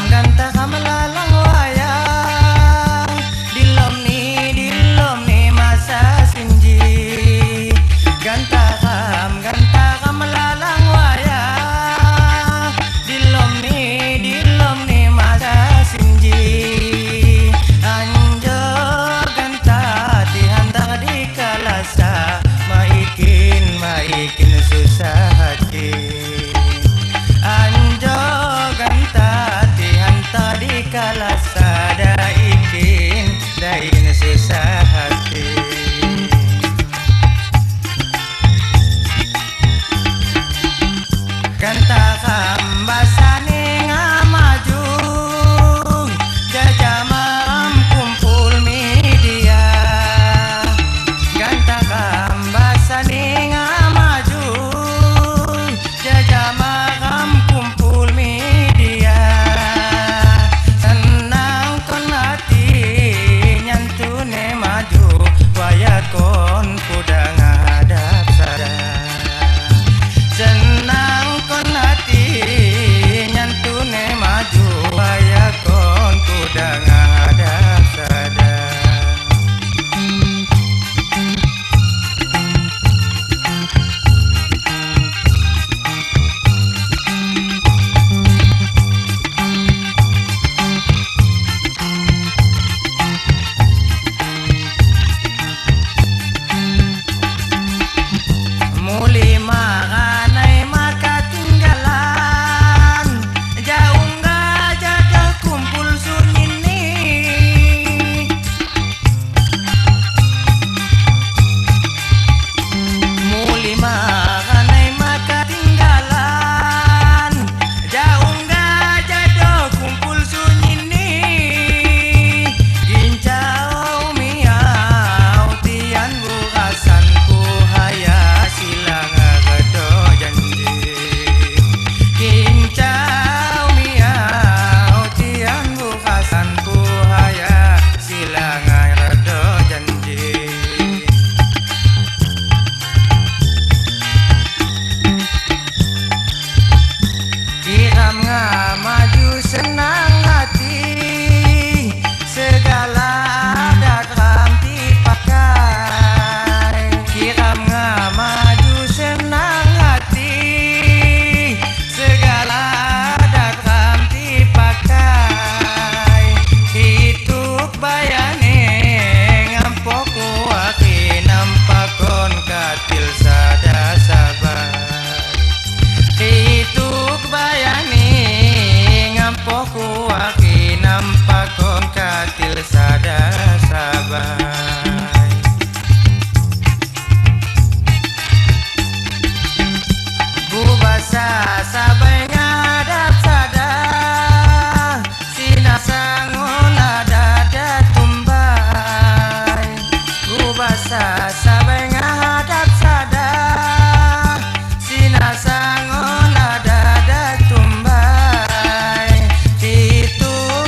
Ganta kam lalang wayang dilom ni masa sinji. Ganta kam lalang wayang dilom ni masa sinji. Anjo ganta dihantar di kalasa, maikin susah hati. Anjo ganta dihantar di kalasa, daikin susah hati. Ganta kambasane ngamaju, jajah malam kumpul media. Ganta kambasane ngamaju, jajah malam kumpul media. Senang kon hati nyantune maju, wayat kon kuda ngadap sada. Senang kon hati nyantune maju, wayat kon kuda ngadap sada. Muli makanai maka tinggalan, jauh nggak jadah kumpul sunini. Muli makanai maka tinggalan, jauh nggak jadah kumpul sunini. Gincau miau tian bukasan ku haya silang agado janji. Gincau miau tian bukasan ku haya silang agado janji. Kiram maju senang hati, segala dalam dipakai. Kiram maju senang hati, segala dalam dipakai. Hidup bayane ngampoku aki, nampakon katil sada sabar. Hidup bayani ngampoku aki, nampakon katil sada sabai. Bubasa sabai ngadap sada, sinasangon ada tumbai. Bubasa sabai ngadap sada, sinasangon ada tumbai. Hidup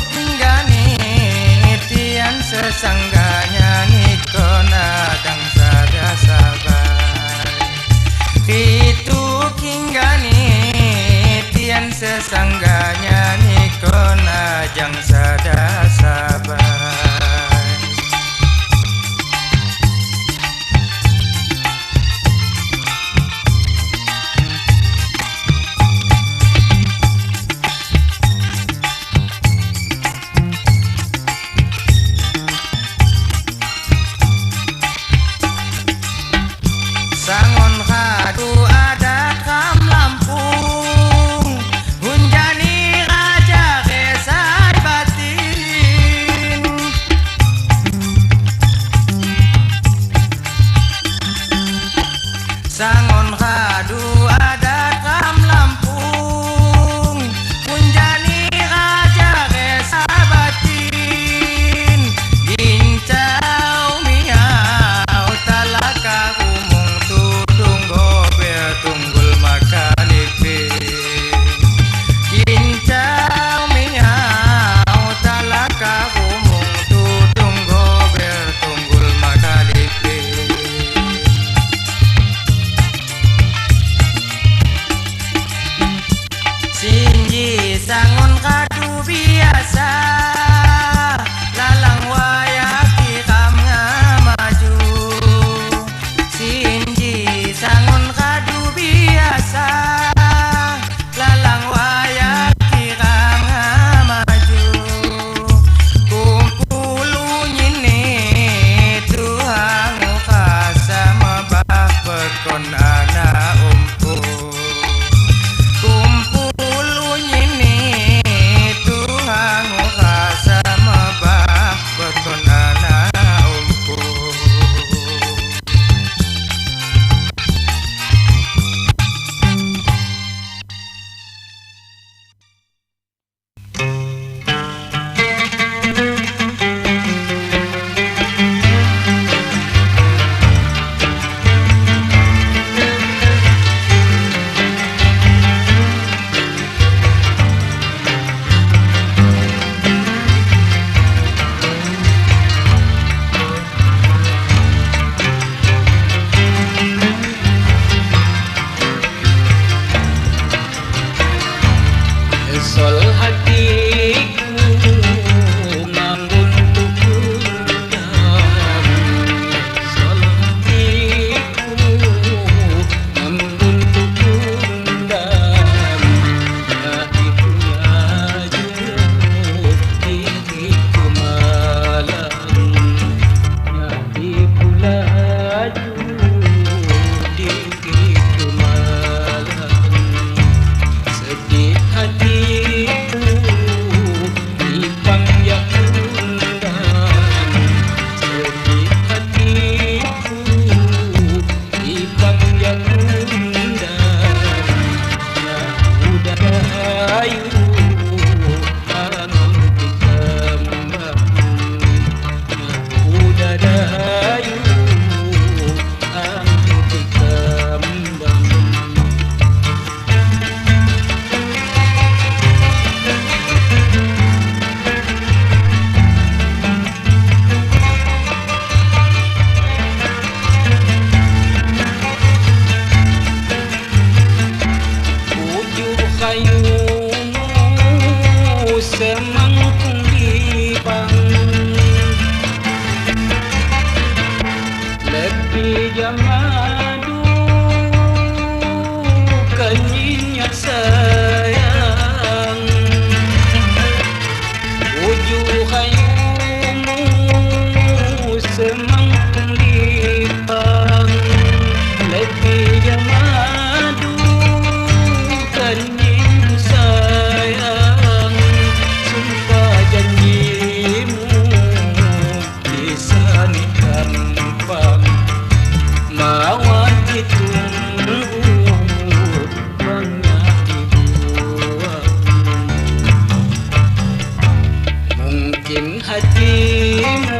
hatimu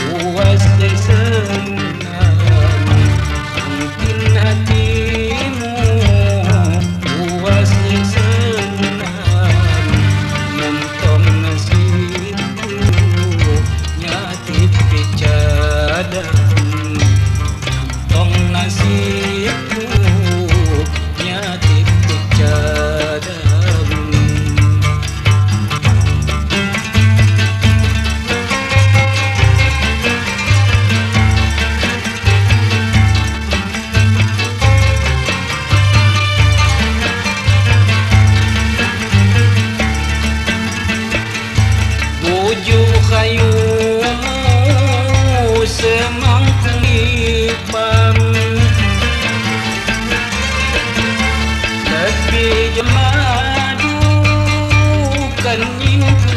puas dan senang. Mungkin hatimu puas dan senang. Mentong nasibku nyatip kecadang. Mentong nasibku nyatip kecadang. Bujuk kayumu semangkuk ipam, tapi jemadu kan nyingku